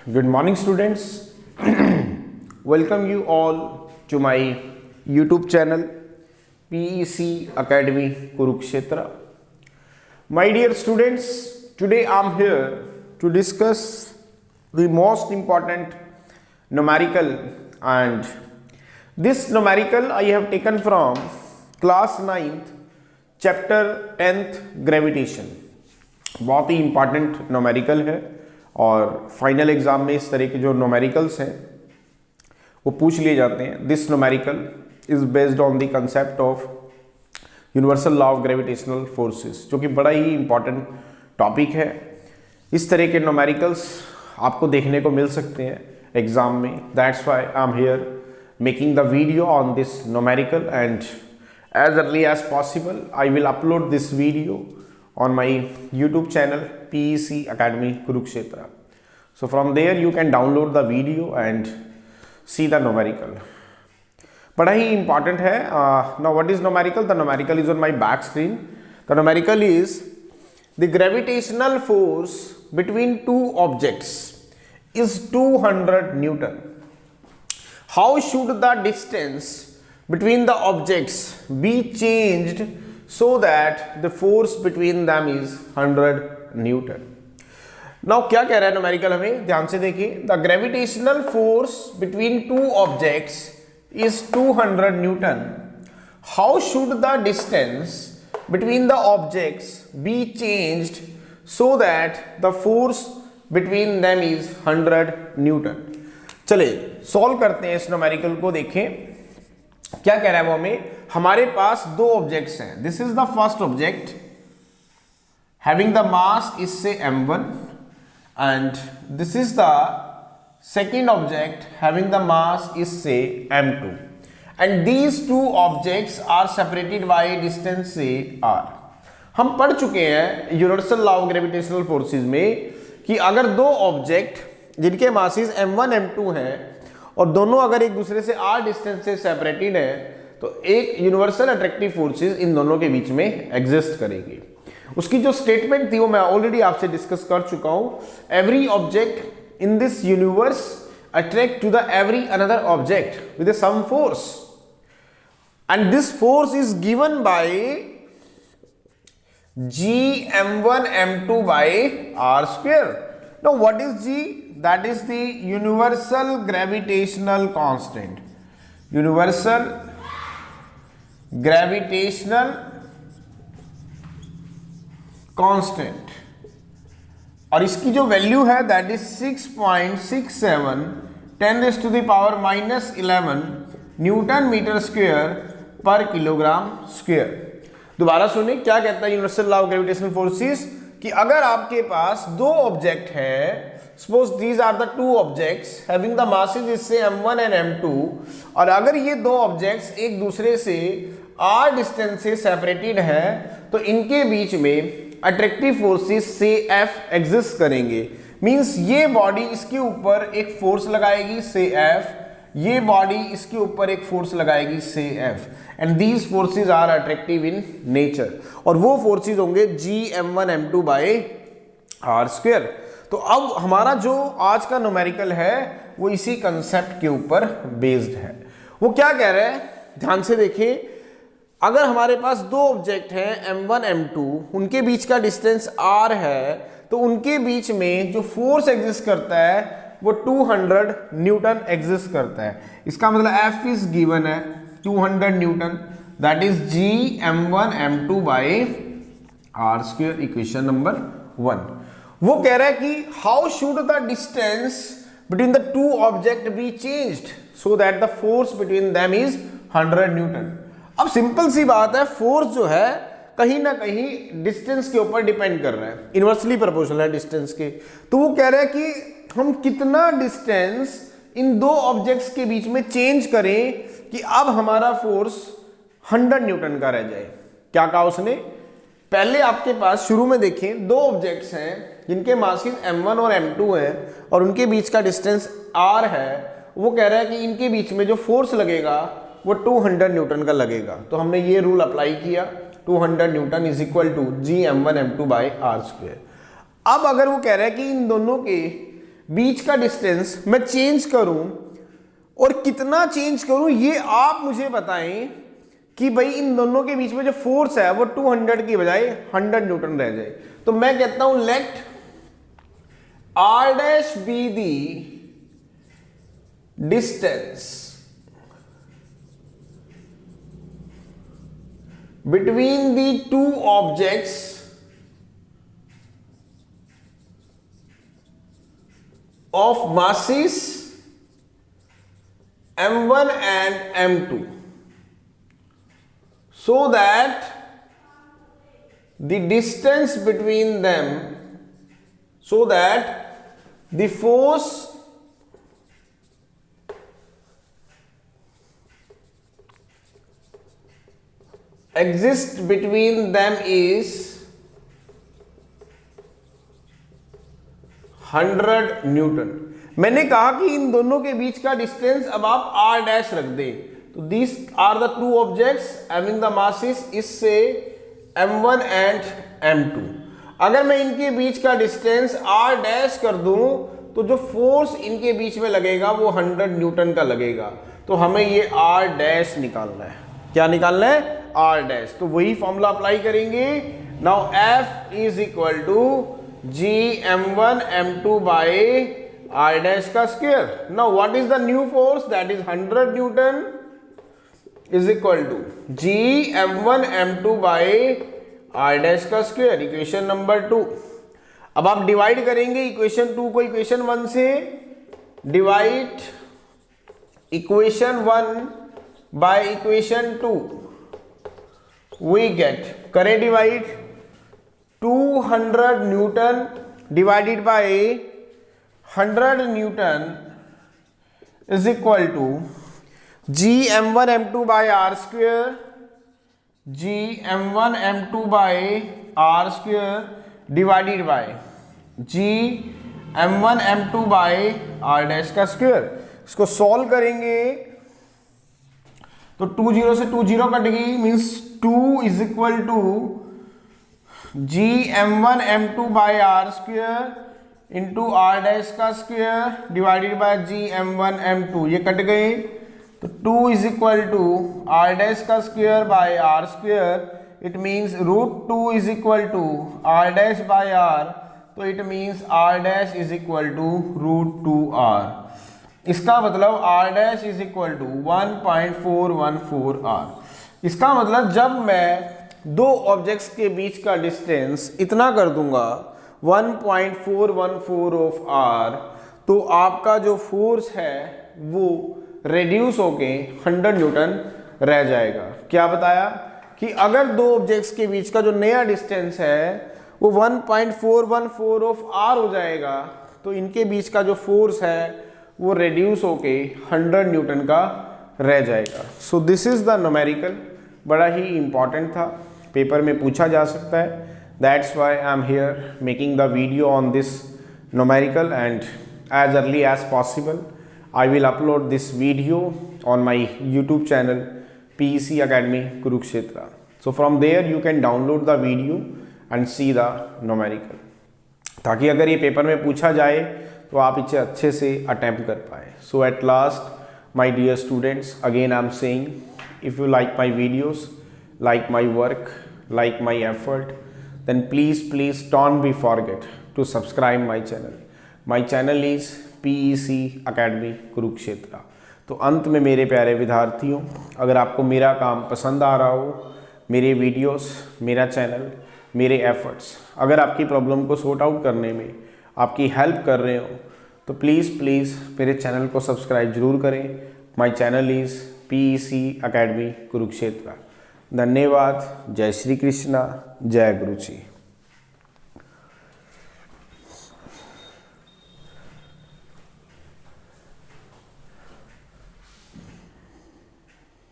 Good morning, students. Welcome you all to my YouTube channel PEC Academy Kurukshetra. My dear students, today I am here to discuss the most important numerical, and this numerical I have taken from class 9th chapter 10th gravitation. बहुत ही important numerical है और final exam में इस तरह के जो numericals हैं वो पूछ लिए जाते हैं. This numerical is based on the concept of universal law of gravitational forces, जो कि बड़ा ही इंपॉर्टेंट टॉपिक है. इस तरह के नोमेरिकल्स आपको देखने को मिल सकते हैं एग्जाम में. That's why I am here making the video on this numerical, and as early as possible I will upload this video on my YouTube channel PEC Academy Kurukshetra. So from there you can download the video and see the numerical. बड़ा ही important है. Now what is numerical? The numerical is on my back screen. The numerical is the gravitational force between two objects is 200 Newton. How should the distance between the objects be changed so that the force between them is 100 Newton. Now क्या कह रहा है numerical, हमें ध्यान से देखिए. The gravitational force between two objects is 200 Newton. How should the distance between the objects be changed so that the force between them is 100 Newton. चलिए solve करते हैं इस न्यूमेरिकल को. देखें क्या कह रहा है वो हमें. हमारे पास दो ऑब्जेक्ट्स हैं. This is the first object having the mass is say m1 and this is the second object having the mass is say m2 and these two objects are separated by distance say r. हम पढ़ चुके हैं universal law of gravitational forces में कि अगर दो object जिनके masses m1 m2 हैं और दोनों अगर एक दूसरे से r डिस्टेंस से सेपरेटेड है तो एक यूनिवर्सल अट्रैक्टिव फोर्सेस इन दोनों के बीच में एग्जिस्ट करेगी. उसकी जो स्टेटमेंट थी वो मैं ऑलरेडी आपसे डिस्कस कर चुका हूं. Every object in this universe attract to the every another object with some force and this force is given by g m1 m2 by r square. Now what is g? That is the universal gravitational constant. Universal gravitational constant. और इसकी जो value है that is 6.67 10⁻⁻11 newton metre square पर kilogram square. दोबारा सुनिए क्या कहता है universal law of gravitational forces कि अगर आपके पास दो ऑब्जेक्ट है, suppose these are the two objects having the masses is say m1 and m2, और अगर ये दो ऑब्जेक्ट्स एक दूसरे से r डिस्टेंस से सेपरेटेड है तो इनके बीच में अट्रैक्टिव फोर्सेस से f एग्जिस्ट करेंगे. मींस ये बॉडी इसके ऊपर एक फोर्स लगाएगी से f, ये बॉडी इसके ऊपर एक फोर्स लगाएगी say f, and these forces are attractive in nature. और वो फोर्सेस होंगे g m1 m2 by r square. तो अब हमारा जो आज का न्यूमेरिकल है वो इसी कंसेप्ट के ऊपर बेस्ड है. वो क्या कह रहा है ध्यान से देखिए. अगर हमारे पास दो ऑब्जेक्ट हैं m1 m2, उनके बीच का डिस्टेंस r है, तो उनके बीच में जो फोर्स एग्जिस्ट करता है वो 200 न्यूटन एग्जिस्ट करता है. इसका मतलब F इज गिवन है 200 newton, that is g m1 m2 by r square. Equation number 1. वो कह रहा है कि how should the distance between the two object be changed so that the force between them is 100 newton. अब simple सी बात है, फोर्स जो है कहीं ना कहीं डिस्टेंस के ऊपर डिपेंड कर रहा है, इनवर्सली प्रोपोर्शनल है डिस्टेंस के. तो वो कह रहा है कि हम कितना डिस्टेंस इन दो ऑब्जेक्ट्स के बीच में चेंज करें कि अब हमारा फोर्स 100 न्यूटन का रह जाए. क्या कहा उसने, पहले आपके पास शुरू में देखें दो ऑब्जेक्ट्स हैं जिनके मासेस m1 और m2 हैं और उनके बीच का डिस्टेंस r है. वो कह रहा है कि इनके बीच में जो फोर्स लगेगा वो 200 न्यूटन का लगेगा. तो हमने ये रूल अप्लाई किया, 200 newton is equal to g m1 m2 by r square. अब अगर वो कह रहा है कि इन दोनों के बीच का डिस्टेंस मैं चेंज करूं और कितना चेंज करूं, ये आप मुझे बताएं कि भाई इन दोनों के बीच में जो फोर्स है वो 200 की बजाय 100 न्यूटन रह जाए। तो मैं कहता हूं let R dash be the distance between the two objects of masses m1 and m2 so that the distance between them, so that the force exists between them is 100 Newton. मैंने कहा कि इन दोनों के बीच का डिस्टेंस अब आप r dash रख दें, तो this are the two objects having the masses, इससे m1 एंड m2। अगर मैं इनके बीच का डिस्टेंस r डैश कर दूं तो जो फोर्स इनके बीच में लगेगा वो 100 न्यूटन का लगेगा। तो हमें ये r डैश निकालना है। क्या निकालना है? r dash. तो वही फॉर्मूला अप्लाई करेंगे। Now F is equal to G m1 m2 by r dash का square. Now what is the new force? That is 100 newton is equal to G m1 m2 by r dash का square. Equation number 2। अब आप divide करेंगे equation 2 को equation 1 से। Divide equation 1 by equation 2, we get, करें divide, 200 newton divided by 100 newton is equal to G m1 m2 by R square, G m1 m2 by R square divided by G m1 m2 by R dash का square. इसको solve करेंगे तो 2 0 से 2 0 कट गई, means 2 is equal to G m1 m2 by R square into R dash का square divided by G m1 m2, ये कट गए। तो 2 is equal to R dash का square by R square, it means √2 is equal to R dash by R, तो it means R dash is equal to √2r। इसका मतलब r dash is equal to 1.414 r। इसका मतलब जब मैं दो objects के बीच का डिस्टेंस इतना कर दूंगा 1.414 ऑफ r, तो आपका जो फोर्स है वो रेड्यूस होके 100 न्यूटन रह जाएगा। क्या बताया कि अगर दो ऑब्जेक्ट्स के बीच का जो नया डिस्टेंस है वो 1.414 ऑफ r हो जाएगा, तो इनके बीच का जो फोर्स है वो रेड्यूस होके 100 न्यूटन का रह जाएगा। So this is the numerical, बड़ा ही इंपॉर्टेंट था, पेपर में पूछा जा सकता है। That's why I am here making the video on this numerical, and as early as possible I will upload this video on my YouTube channel PEC Academy Kurukshetra. So from there you can download the video and see the numerical, ताकि अगर ये paper में पूछा जाए तो आप इसे अच्छे से अटेम्प्ट कर पाए। So at last my dear students, again I am saying, if you like my videos, like my work, like my effort, then please don't be forget to subscribe my channel. My channel is PEC Academy Kurukshetra. तो अंत में मेरे प्यारे विद्यार्थियों, अगर आपको मेरा काम पसंद आ रहा हो, मेरे वीडियोस, मेरा चैनल, मेरे एफर्ट्स अगर आपकी प्रॉब्लम को सॉर्ट आउट करने में आपकी हेल्प कर रहे हो, तो प्लीज़ मेरे चैनल को सब्सक्राइब जरूर करें। My channel is PEC Academy Kurukshetra. धन्यवाद। जय श्री कृष्णा, जय गुरु जी।